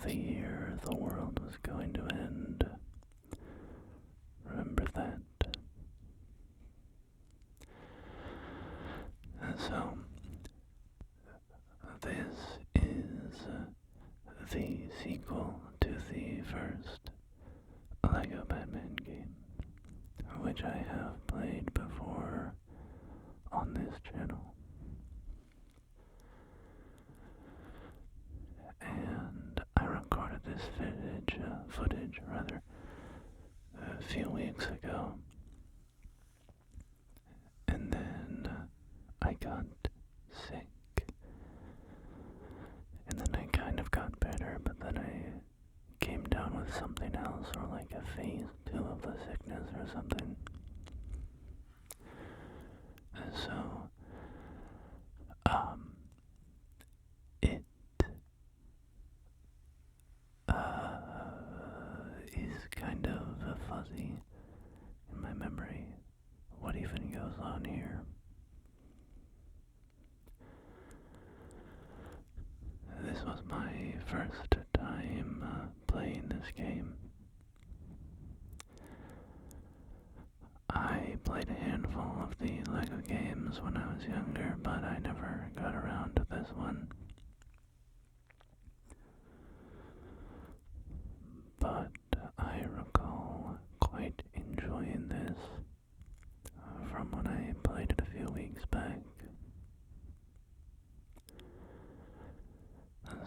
the year the world was going to end. Remember that? So, this is the sequel to the first Lego Batman game, which I have played before on this channel. And I recorded this footage a few weeks ago. And then I got sick. And then I kind of got better, but then I came down with something else, or like a phase 2 of the sickness or something. And so, it is kind of fuzzy in my memory. What even goes on here? This was my first time playing this game. I played a handful of the Lego games when I was younger, but I never got around to this one. But I recall quite enjoying this from when I played it a few weeks back.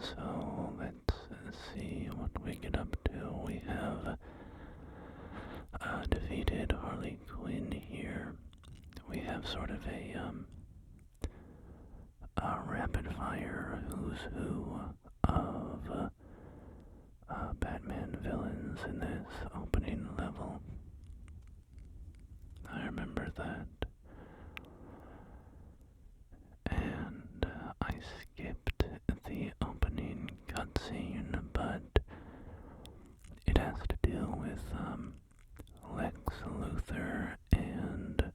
So let's see what we get up to. We have defeated Harley Quinn here. We have sort of a rapid fire who's who of Batman villains in this opening level. I remember that. And I skipped the opening cutscene, but it has to do with Lex Luthor and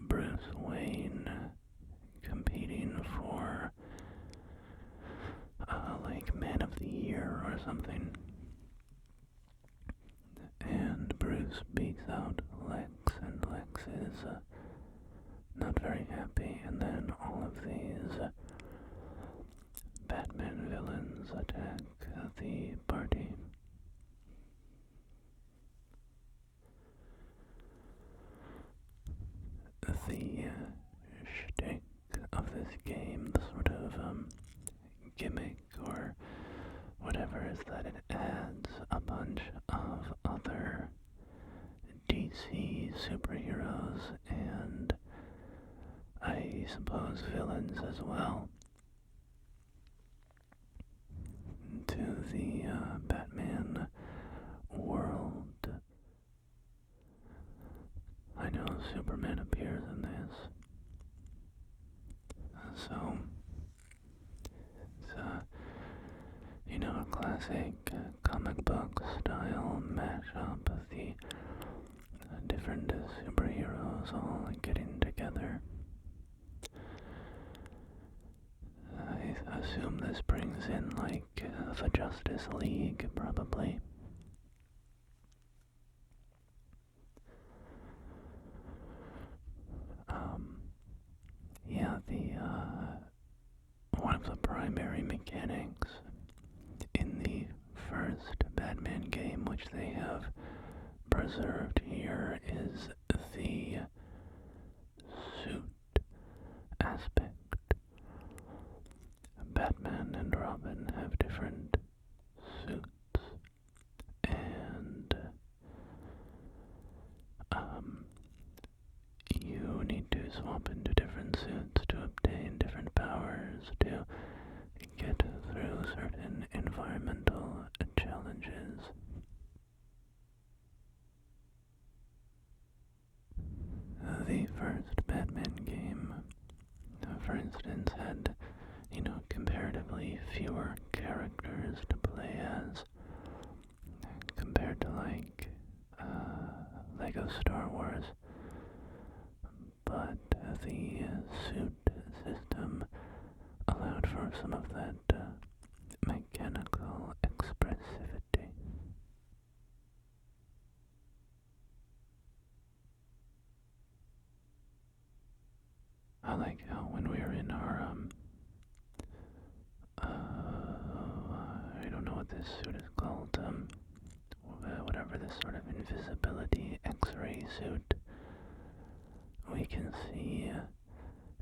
Bruce Wayne competing for like Man of the Year or something. And Bruce beats out Lex, and Lex is not very happy, and then all of these Batman villains attack the party. The shtick of this game, the sort of gimmick or whatever, is that it adds a bunch of other DC superheroes and I suppose villains as well to the Batman world. I know Superman appears in this, so it's a classic comic book style mashup of the different superheroes all getting together. I assume this brings in like the Justice League, probably. Yeah, one of the primary mechanics in the first Batman game, which they have preserved here, is the suit aspect. Batman and Robin have different suits, and you need to swap into different suits to obtain different powers to get through certain environmental challenges. The first Batman game, for instance, had, comparatively fewer characters to play as compared to like Lego Star Wars, but the suit system allowed for some of that mechanical what this suit is called, whatever this sort of invisibility X-ray suit. We can see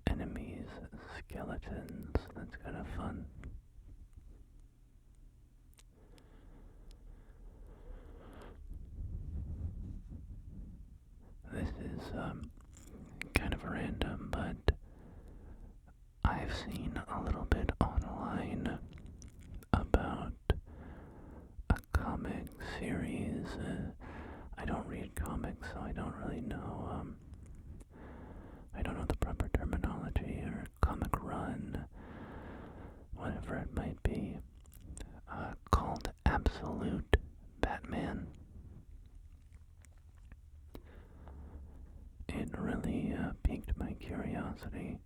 enemies, skeletons. That's kind of fun. This is kind of random, but I've seen a little bit online about a comic series. I don't read comics, so I don't really know. I don't know the proper terminology or comic run, whatever it might be. Called Absolute Batman. It really piqued my curiosity.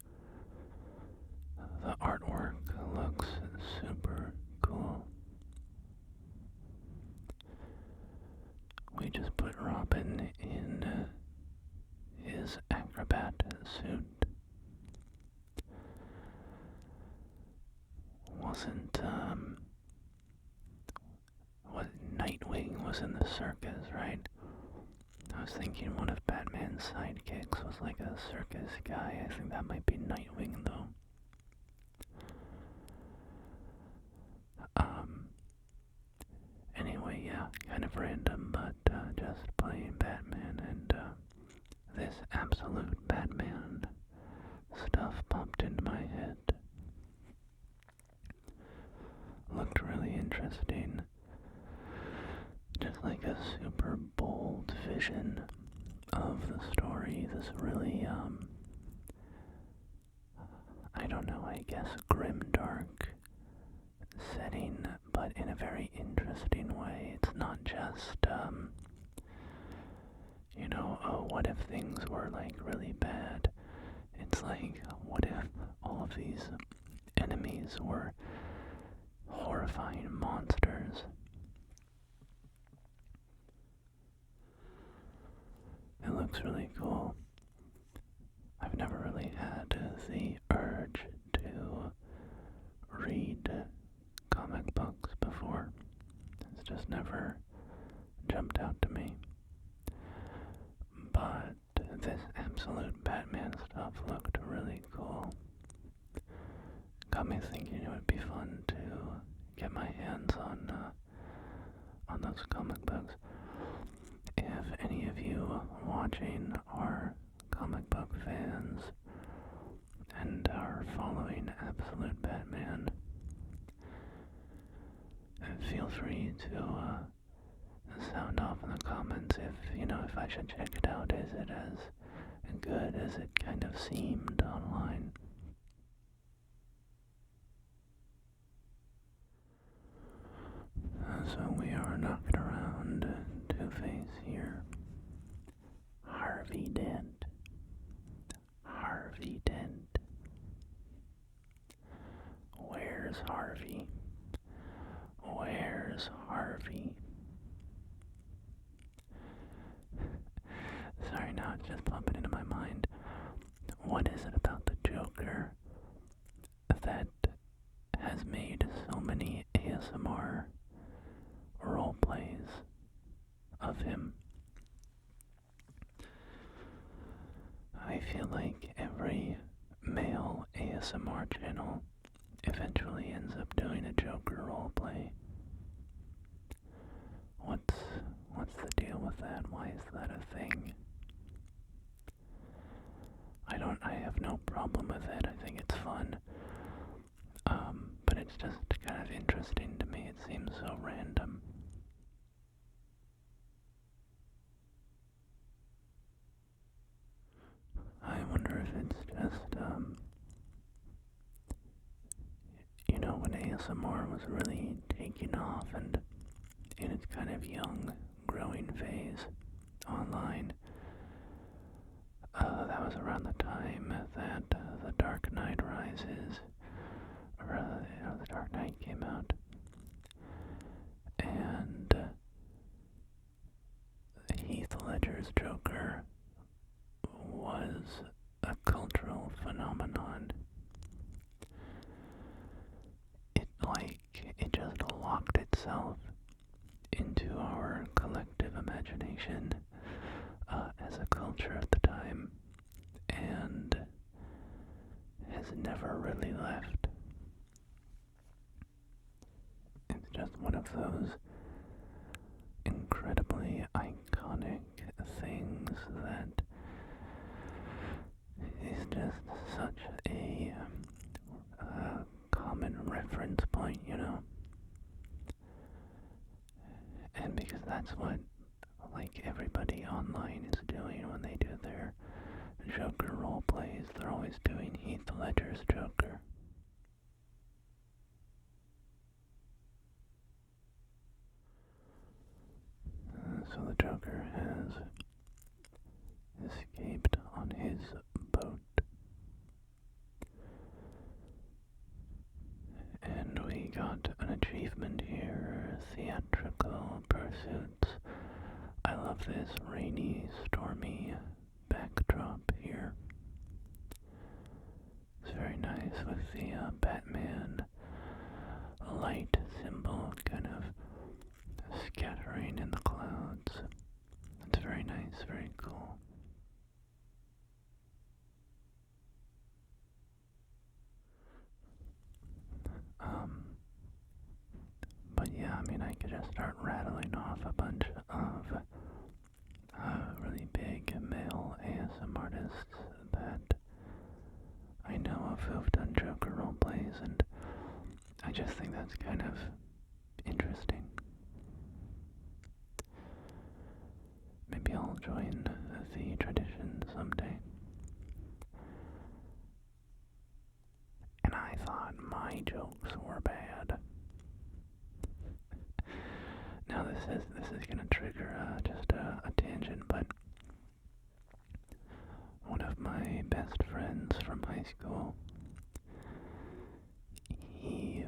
The artwork looks super cool. We just put Robin in his acrobat suit. What Nightwing was in the circus, right? I was thinking one of Batman's sidekicks was like a circus guy. I think that might be Nightwing, though. Anyway, yeah, kind of random, but just playing Batman, and this Absolute Batman stuff popped into my head. Looked really interesting. Just like a super bold vision of the story. This really, I don't know, I guess grimdark setting, but in a very interesting way. It's not just, oh, what if things were like really bad? It's like, what if all of these enemies were horrifying monsters? It looks really cool. I've never really had the urge to read comic books before. It's just never jumped out to me. But this Absolute Batman stuff looked really cool. Got me thinking it would be fun to get my hands on those comic books. If any of you watching are comic book fans and are following Absolute Batman, feel free to sound off in the comments if I should check it out. Is it as good as it kind of seemed online? So we are knocking around Two-Face here. Harvey Dent. Harvey Dent. Where's Harvey? Where's Harvey? Sorry, now it's just popping into my mind. What is it about the Joker that has made so many ASMR role plays of him? I feel like every male ASMR channel eventually ends up doing a Joker role play. What's the deal with that? Why is that a thing? I have no problem with it. I think it's fun. But it's just kind of interesting to me. It seems so random. I wonder if it's just, when ASMR was really taking off and in its kind of young, growing phase online. That was around the time that The Dark Knight Rises, or The Dark Knight came out, and Heath Ledger's Joker was a cultural phenomenon. It just locked itself itself into our collective imagination as a culture at the time, and has never really left. It's just one of those incredibly iconic things that is just such a common reference point, you know? And because that's what, like, everybody online is doing when they do their Joker role plays, they're always doing Heath Ledger's Joker. So the Joker has escaped on his boat, and we got an achievement here: theatrical pursuits. I love this rainy, stormy backdrop here. It's very nice with the Batman light symbol kind of scattering in the clouds. It's very nice, very cool. But yeah, I mean, I could just start rattling off a bunch of really big male ASM artists that I know of who've done Joker roleplays, and I just think that's kind of interesting. Maybe I'll join the tradition someday. And I thought my jokes were bad. Now this is gonna trigger just a tangent, but one of my best friends from high school, he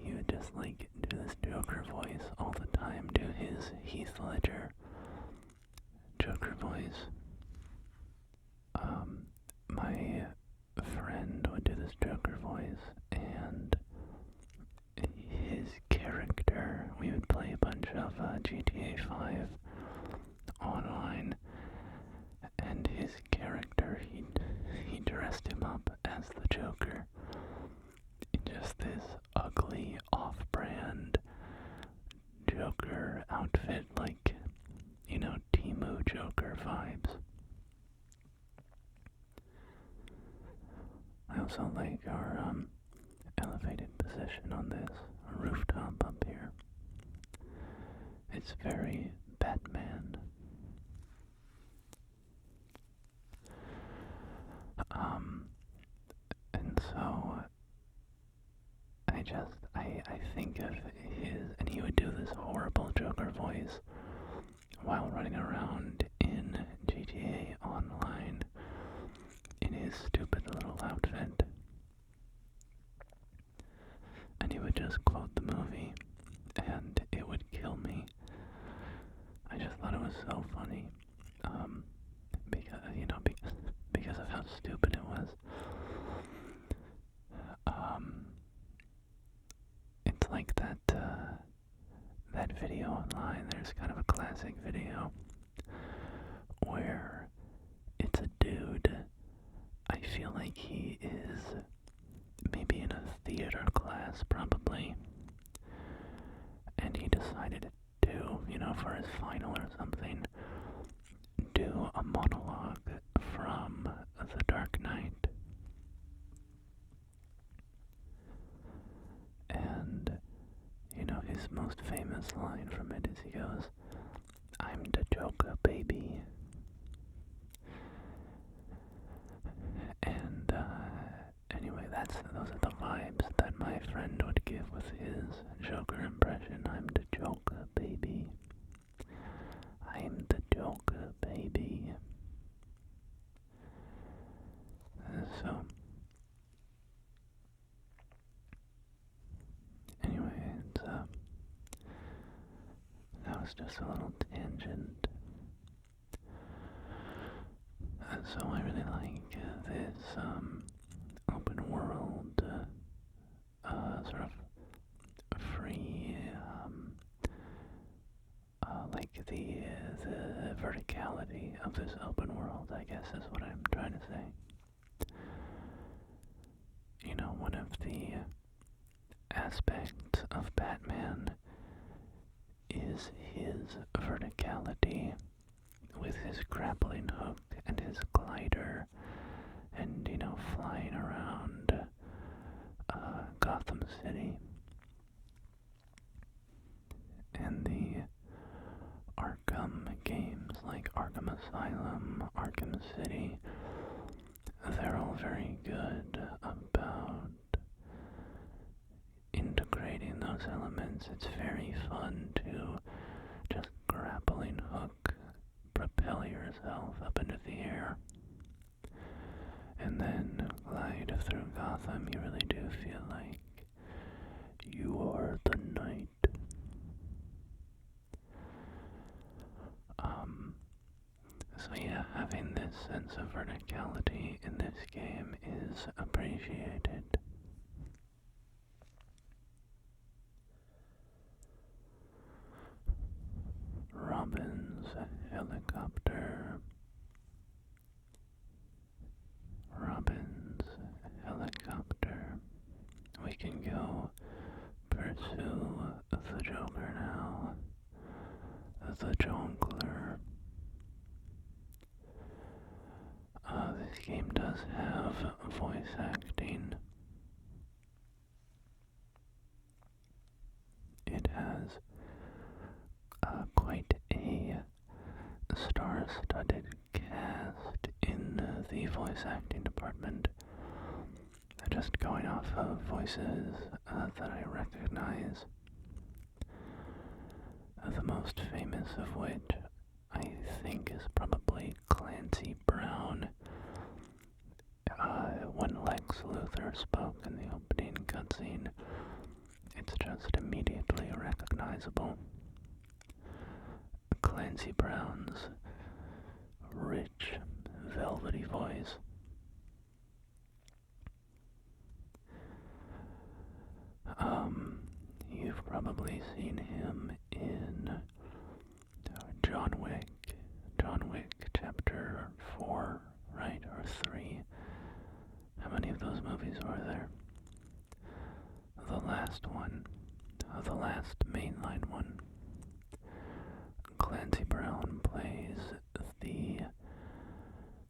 he would just like do this Joker voice all the time, do his Heath Ledger Joker voice. My friend would do this Joker voice, and his character, we would play a bunch of GTA 5 online, and his character, he dressed him up as the Joker in just this ugly, off-brand Joker outfit, like, you know, Temu Joker vibes. I also like our elevated position on this rooftop up here. It's very Batman. And so I think of his, and he would do this horrible Joker voice while running around in GTA Online in his stupid little outfit. And he would just quote the movie, and it would kill me. I just thought it was so funny, because of how stupid it was. It's like that video online. There's kind of a classic video where it's a dude. I feel like he is maybe in a theater class, probably, and he decided to, for his final or something, do a monologue from The Dark Knight. And, his most famous line from it is he goes, "I'm the Joker, baby." And, anyway, those are the vibes that my friend would give with his Joker impression. "I'm the Joker, baby. I'm the Joker, baby." So, anyway, that was just a little tangent. So I really like this open world of this open world, I guess is what I'm trying to say. You know, one of the aspects of Batman is his verticality with his grappling hook and his glider and, you know, flying around Gotham City. And the Arkham games like Arkham Asylum, Arkham City, they're all very good about integrating those elements. It's very fun to just grappling hook, propel yourself up into the air, and then glide through Gotham. You really do feel like you are the knight. So yeah, having this sense of verticality in this game is appreciated. Robin's helicopter. Robin's helicopter. We can go pursue the Joker now. The Jongleur. This game does have voice acting. It has quite a star-studded cast in the voice acting department. Just going off of voices that I recognize. The most famous of which I think is probably Clancy Brown. When Lex Luthor spoke in the opening cutscene, it's just immediately recognizable. Clancy Brown's rich, velvety voice. You've probably seen him in John Wick Chapter 4, right, or 3. How many of those movies were there? The last one, the last mainline one. Clancy Brown plays the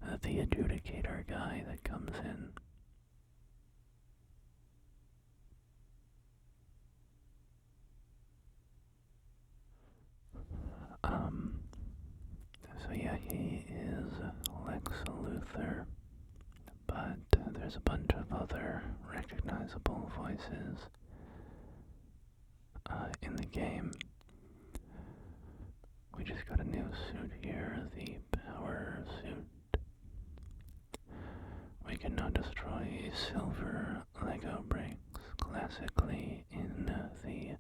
adjudicator guy that comes in. So yeah, he is Lex Luthor, but there's a bunch of other recognizable voices in the game. We just got a new suit here, the power suit. We can now destroy silver Lego bricks. Classically in the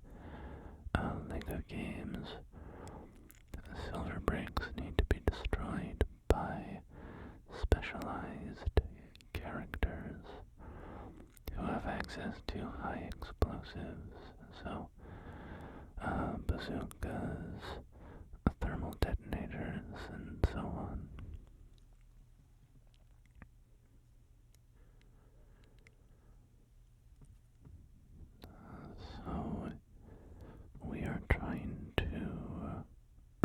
Lego games, silver bricks need to be destroyed by specialized characters who have access to high explosives, so bazookas, thermal detonators, and so on. So we are trying to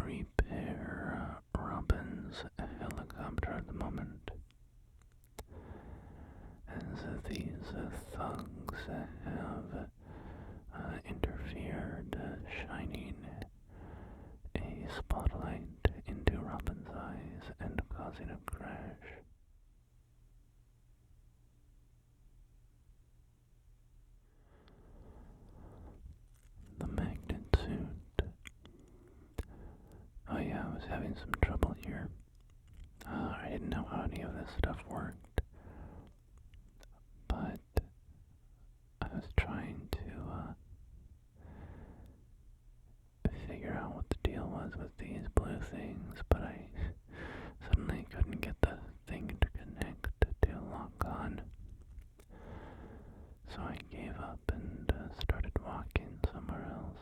repair Robin's helicopter at the moment, as these thugs have interfered, shining a spotlight into Robin's eyes and causing a crash. The magnet suit. Oh yeah, I was having some trouble here. I didn't know how any of this stuff worked, but I was trying to figure out what the deal was with these blue things, but I suddenly couldn't get the thing to connect to lock on. So I gave up and started walking somewhere else.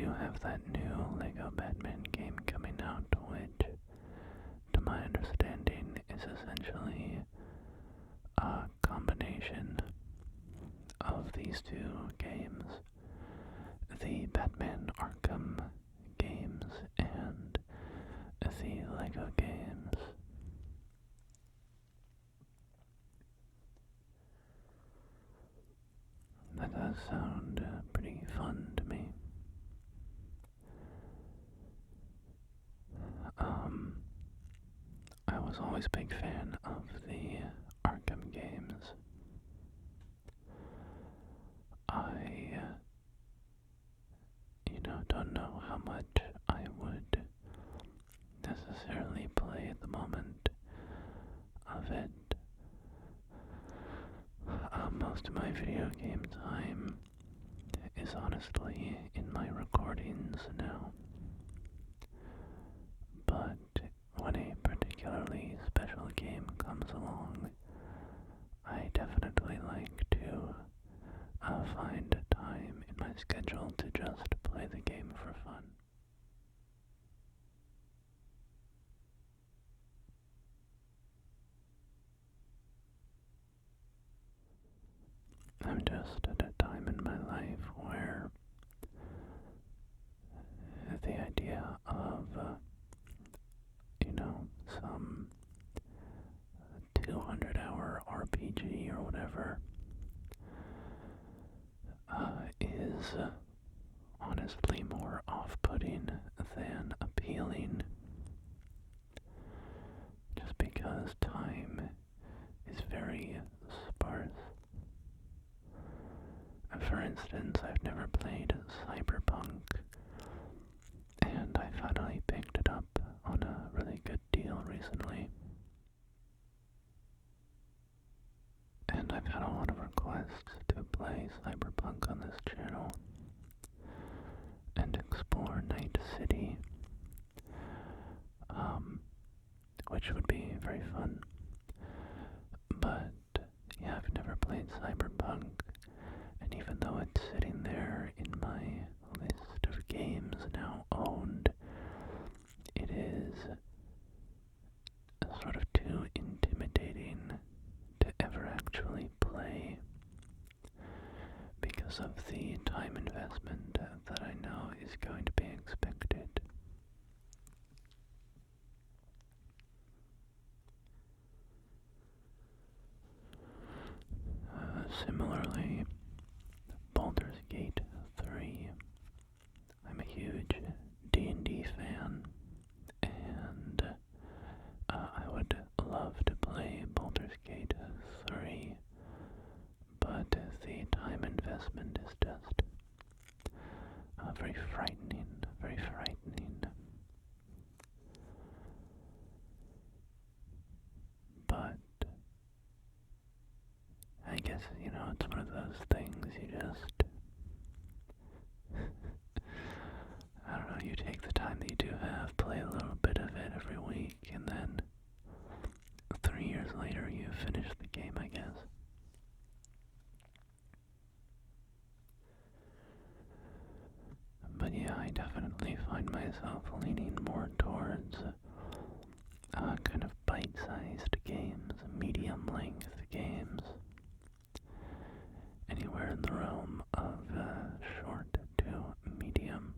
do have that new Lego Batman game coming out, which, to my understanding, is essentially a combination of these two games, the Batman Arkham games and the Lego games. That does sound pretty fun to me. I was always a big fan of the Arkham games. I, don't know how much I would necessarily play at the moment of it. Most of my video game time is honestly in my recordings now. But when a particularly special game comes along, I definitely like to find time in my schedule to just play the game for fun. I'm just at a time in my life where the idea of, some 200-hour RPG or whatever is honestly more off-putting than appealing, just because time is very sparse. For instance, I've never played Cyberpunk, and I finally picked it up on a really good deal recently. And I've had a lot of requests to play Cyberpunk on this channel and explore Night City, which would be very fun. But yeah, I've never played Cyberpunk, and even though it's sitting there in my list of games now owned, it is sort of too intimidating to ever actually play because of the time investment that I know is going to be expected. Similarly, Baldur's Gate 3. I'm a huge D&D fan, and I would love to play Baldur's Gate 3, but the time investment is just very frightening, very frightening. But I guess, it's one of those things you just, I don't know, you take the time that you do have, play a little bit of it every week, and then 3 years later you finish the game, I guess. But yeah, I definitely find myself leaning more towards kind of bite-sized games, medium-length games, anywhere in the realm of short to medium,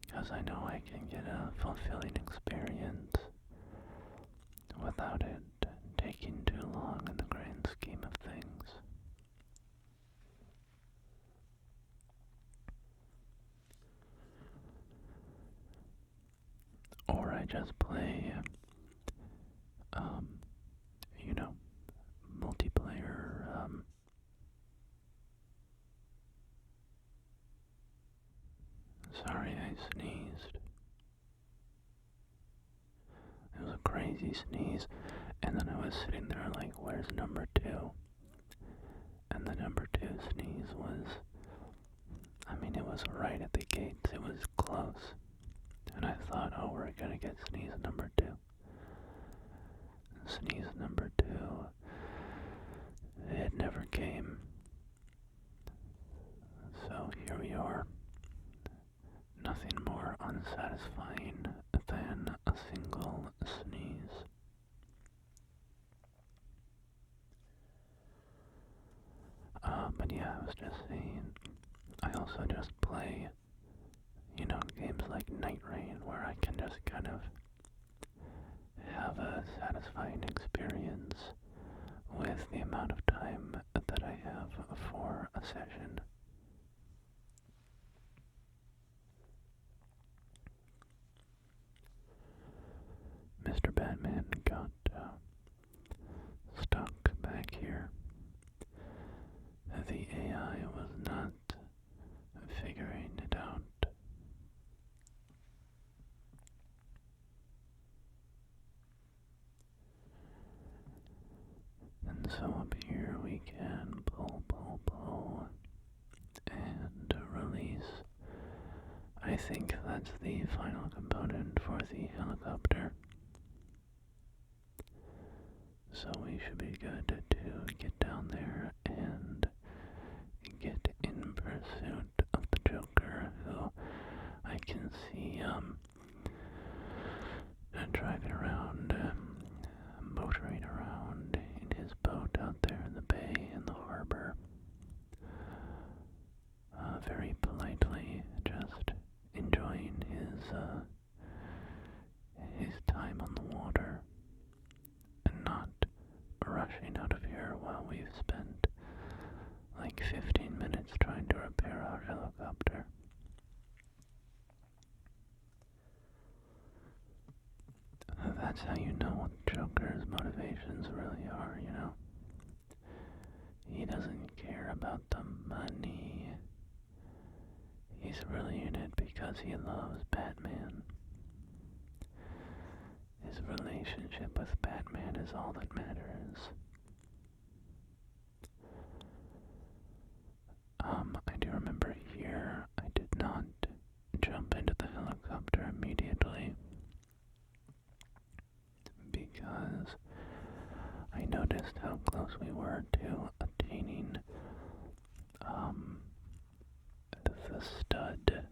because I know I can get a fulfilling experience without it taking too long in the grand scheme of things. Or I just play, multiplayer, sorry, I sneezed. It was a crazy sneeze, and then I was sitting there like, where's number 2? And the number 2 sneeze was, it was right at the gates, it was close. And I thought, oh, we're gonna get sneeze number 2. Sneeze number 2, it never came. So here we are. satisfying than a single sneeze. But yeah, I was just saying, I also just play, games like Night Rain where I can just kind of have a satisfying experience with the amount of time that I have for a session. Mr. Batman got stuck back here. The AI was not figuring it out. And so up here we can pull, and release. I think that's the final component for the helicopter. So we should be good to get down there and get in pursuit of the Joker, who I can see driving around, motoring around in his boat out there in the bay, in the harbor, very politely just enjoying his time on the water and not rushing out of here while we've spent like 15 minutes trying to repair our helicopter. That's how you know what Joker's motivations really are, He doesn't care about the money. He's really in it because he loves Batman. His relationship with Batman is all that matters. I do remember here, I did not jump into the helicopter immediately because I noticed how close we were to attaining the stud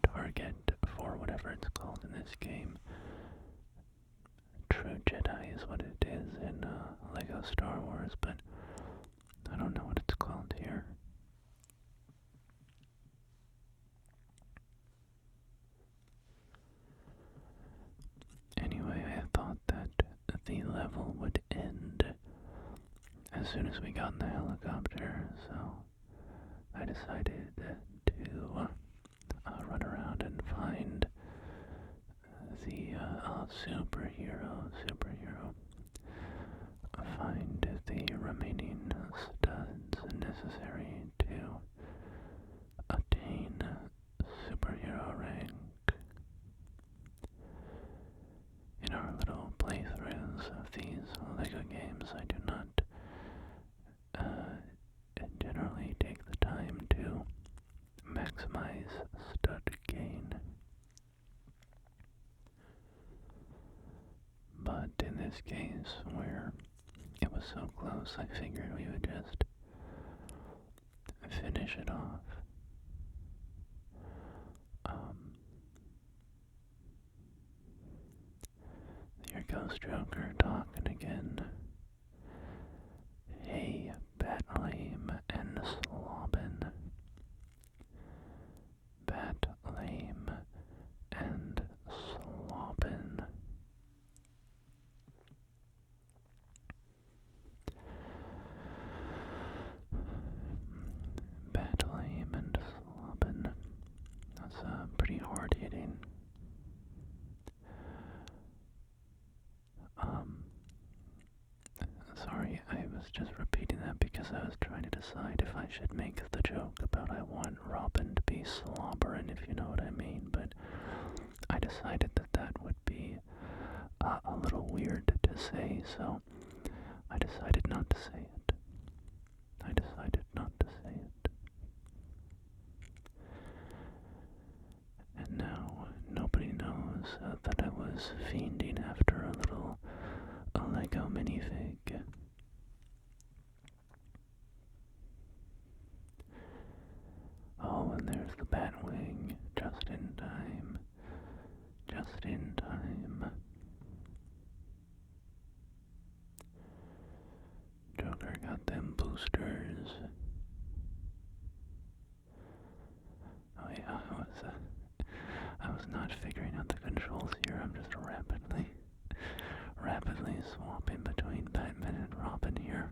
target for whatever it's called in this game. True Jedi is what it is in Lego Star Wars, but I don't know what it's called here. Anyway, I thought that the level would end as soon as we got in the helicopter, so I decided to run around and find the superhero, find the remaining studs necessary to attain superhero rank. In our little playthroughs of these LEGO games, I do not generally take the time to maximize stud gain. But in this case, where it was so close, I figured we would just finish it off. Here goes Joker talking again. Hey, Batlame and Slobbin. Batlame and Slobbin. Batlame and Slobbin. That's pretty hard hitting. Sorry, I was just repeating that because I was trying to decide if I should make the joke about I want Robin to be slobbering, if you know what I mean, but I decided that that would be a little weird to say, so I decided not to say it. And now nobody knows that I was fiending after a little Lego minifig. Oh, and there's the Batwing, just in time. not figuring out the controls here. I'm just rapidly swapping between Batman and Robin here.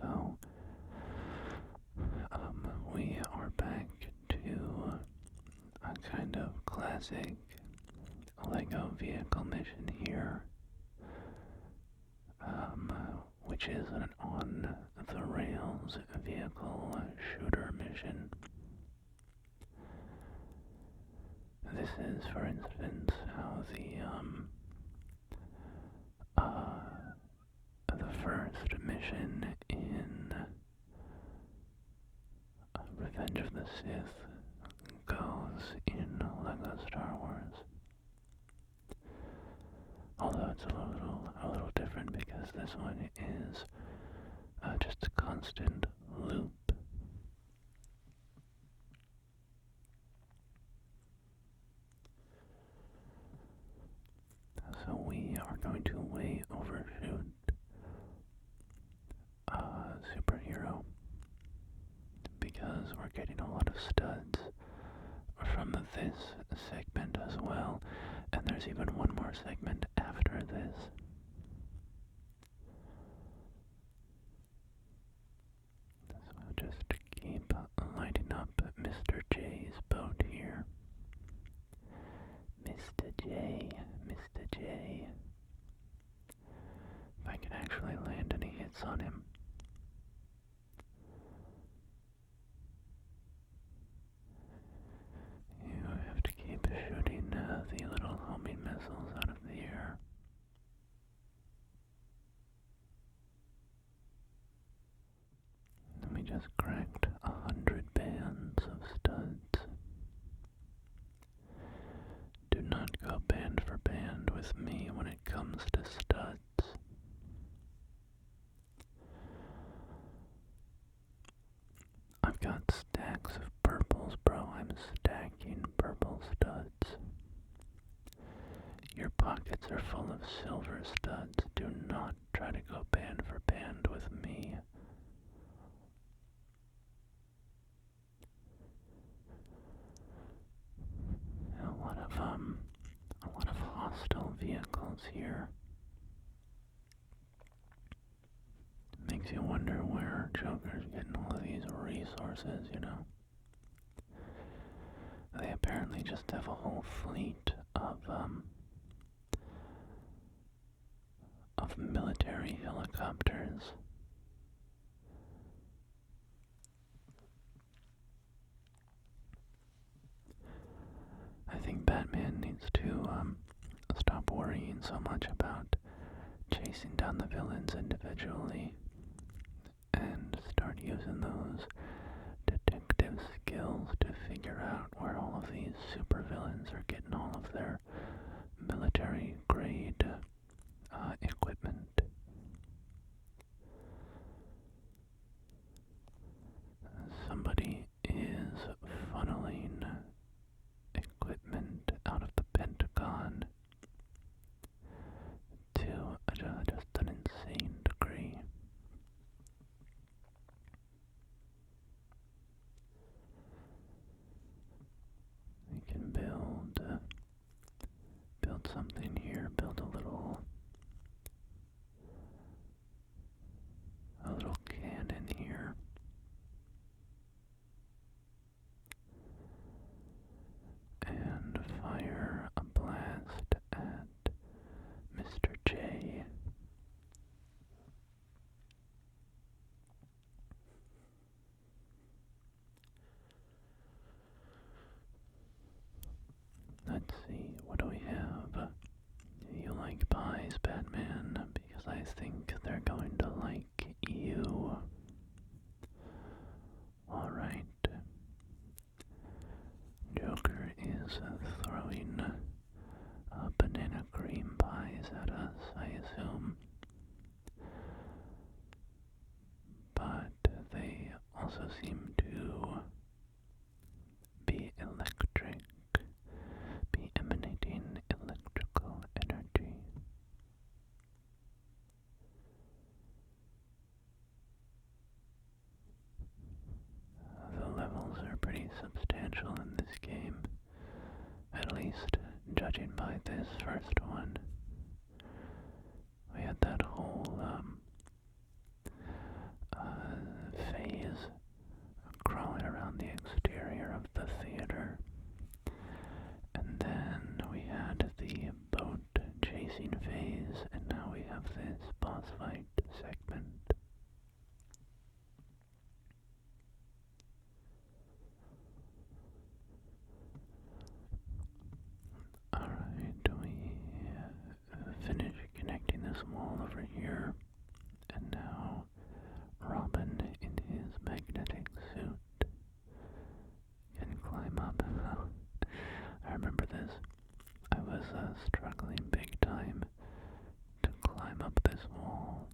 So, we are back to a kind of classic Lego vehicle mission here, which is an on-the-rails vehicle shooter mission. This is, for instance, how the first mission in Revenge of the Sith goes in Lego Star Wars. Although it's a little different because this one is just a constant loop. So we are going to way overshoot superhero because we're getting a lot of studs from this segment as well, and there's even one more segment after this. So I'll just keep lighting up Mr. J's boat here. Mr. J, Mr. J. If I can actually land any hits on him. You have to keep shooting the little homing missiles out of the air. And we just cracked 100 bands of studs. Do not go band for band with me when it comes to studs. I've got stacks of purples, bro. I'm stacking purple studs. Your pockets are full of silver studs. Do not try to go band for band with me. A lot of hostile vehicles here. Makes you wonder where Joker's getting all of these resources, you know. They apparently just have a whole fleet of military helicopters. I think Batman needs to stop worrying so much about chasing down the villains individually and start using those detective skills to figure out where all of these supervillains are getting all of their military grade equipment. Somebody is funneling equipment out of the Pentagon to just an insane degree. We can build something here, build a little cannon here. And fire a blast at Mr. J. Let's see, what do we have? You like pies, Batman, because I think they're going to like you. Alright. Joker is throwing banana cream pies at us, I assume. But they also seem to be electric, be emanating electrical energy. judging by this first one. We had that whole phase crawling around the exterior of the theater. And then we had the boat chasing phase, and now we have this boss fight segment. Alright, we finished connecting this wall over here, and now Robin in his magnetic suit can climb up. I remember this. I was struggling big time to climb up this wall.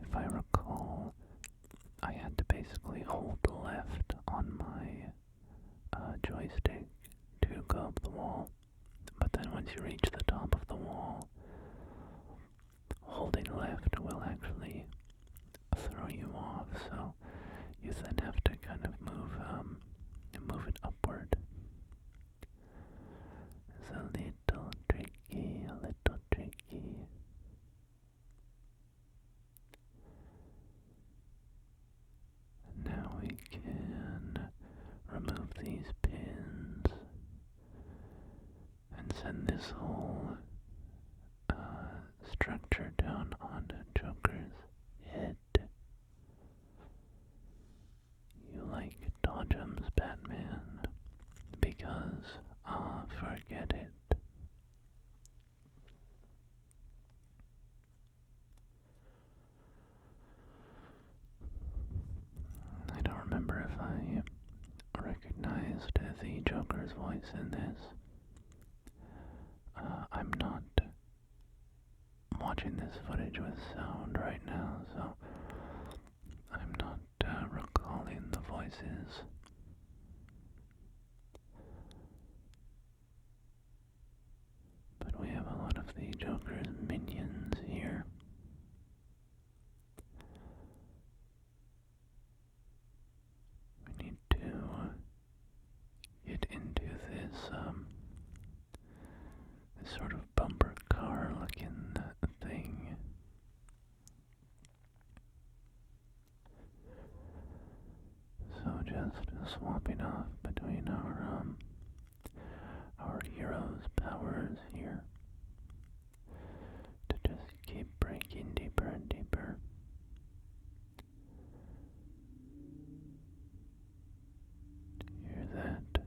If I recall, I had to basically hold left on my joystick to go up the wall, but then once you reach the top of the wall, holding left will actually throw you off, so you then have to kind of move it upward. It's a little tricky, a little tricky. Now we can remove these pins and send this whole structure down on Joker's head. You like dodgems, Batman, because, forget it. I don't remember if I recognized the Joker's voice in this. I'm not watching this footage with sound right now, so I'm not recalling the voices. But we have a lot of the Joker's minions here. We need to get into this this sort of bumper car looking thing. So just swapping off between our heroes' powers here to just keep breaking deeper and deeper. Hear that?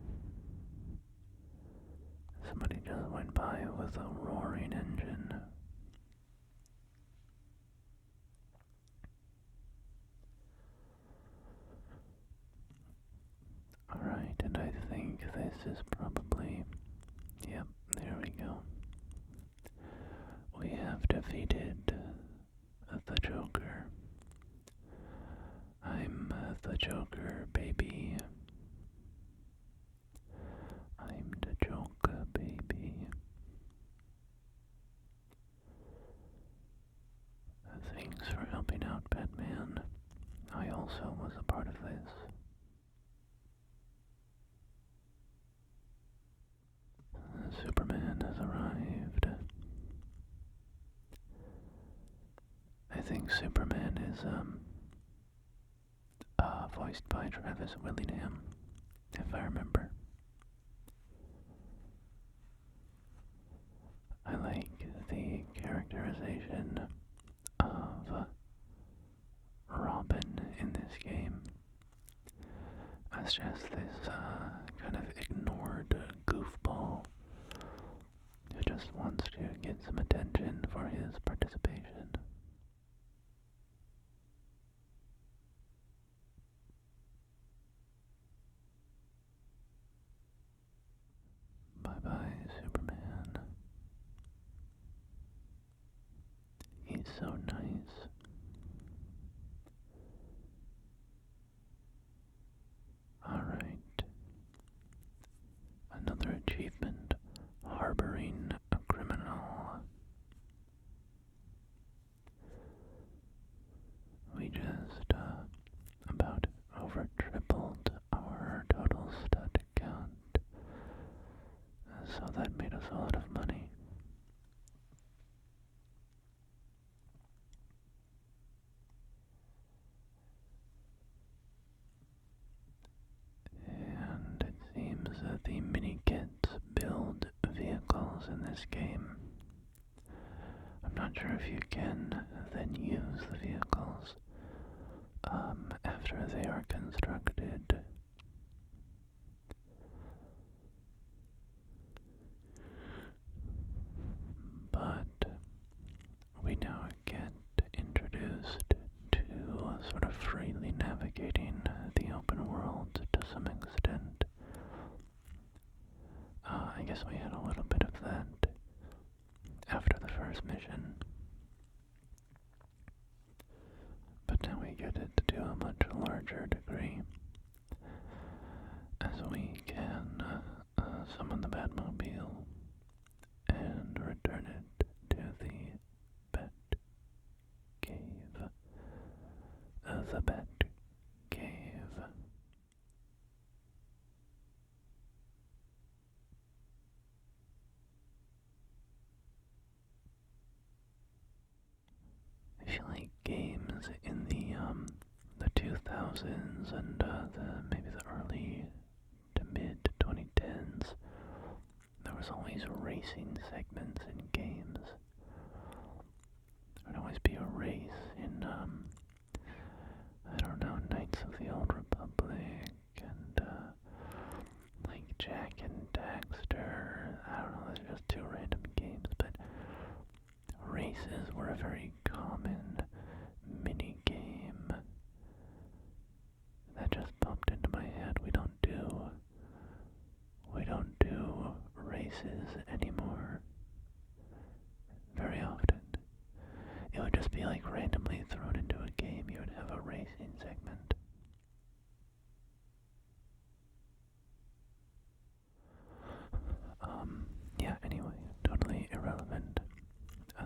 Somebody just went by with a roaring engine. Alright, and I think this is probably, yep, there we go. We have defeated the Joker. I'm the Joker, baby. I'm the Joker, baby. Thanks for helping out, Batman. I also was a part of this. Superman has arrived. I think Superman is voiced by Travis Willingham, if I remember. I like the characterization of Robin in this game as just this kind of ignored goofball who just wants to get some attention for his participation. Bye-bye, Superman. He's so nice. Alright. Another achievement. Harboring a criminal. We just about so that made us a lot of money. And it seems that the mini-kits build vehicles in this game. I'm not sure if you can then use the vehicles after they are constructed. But we now get introduced to sort of freely navigating the open world to some extent. I guess we had a little bit of that after the first mission. But now we get it to a much larger degree, as we can summon the Batmobile and return it to the Batcave. The Batcave. I feel like games in the 2000s and maybe the early to mid 2010s, there was always racing segments in games. There would always be a race in I don't know, Knights of the Old Republic and like Jak and Daxter. I don't know, those are just two random games, but races were a very common mini game. That just popped into my head. We don't do races anymore very often. It would just be like randomly thrown into a game. You would have a racing segment. Yeah, anyway, totally irrelevant.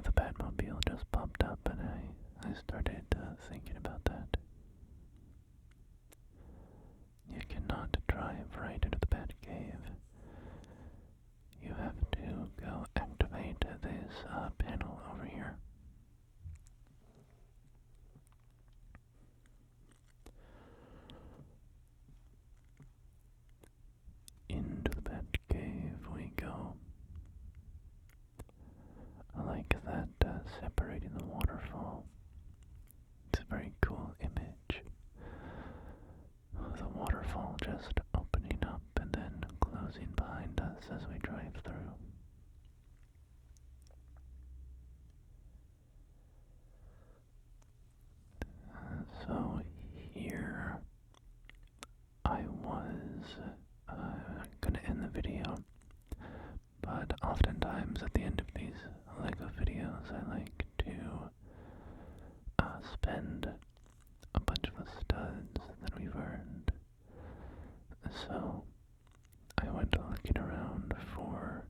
The Batmobile just popped up and I started thinking about that. You cannot drive right into the Batcave. You have to go activate this panel over here. Into the Batcave we go. I like that separating the waterfall. It's a very cool image. The waterfall just opening up and then closing behind us as we drive through. So here I was gonna end the video, but oftentimes at the end of these LEGO videos I like to spend a bunch of the studs that we've earned. So I went looking around for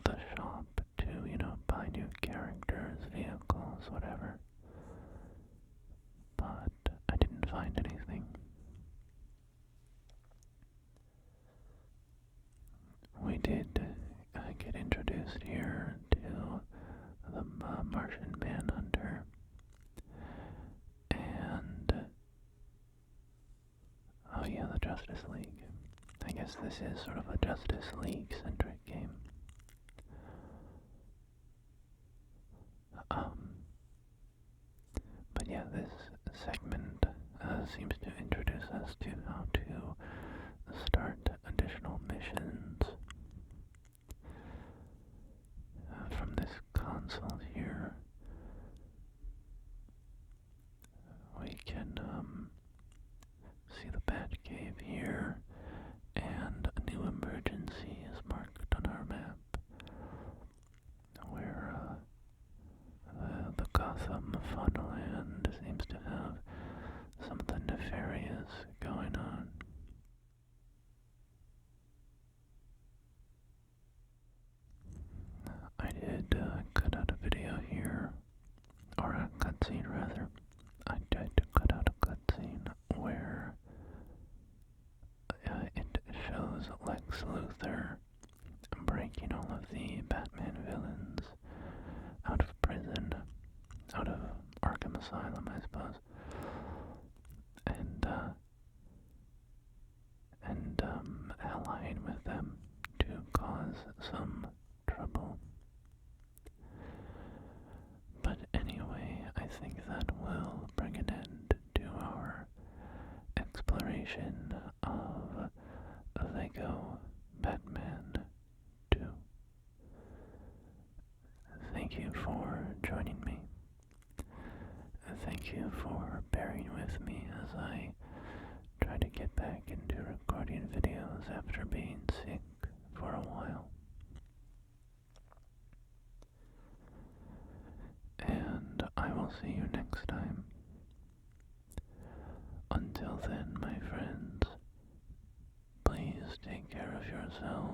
the shop to, buy new characters, vehicles, whatever. But I didn't find anything. We did get introduced here to the Martian Manhunter, and oh yeah, the Justice League. I guess this is sort of a Justice League-centric game. But yeah, this segment seems to introduce us to how to start additional missions. From this console here, we can see the Batcave here, and a new emergency is marked asylum, I suppose. And allying with them to cause some trouble. But anyway, I think that will bring an end to our exploration of Lego Batman 2. Thank you for joining me. Thank you for bearing with me as I try to get back into recording videos after being sick for a while. And I will see you next time. Until then, my friends, please take care of yourselves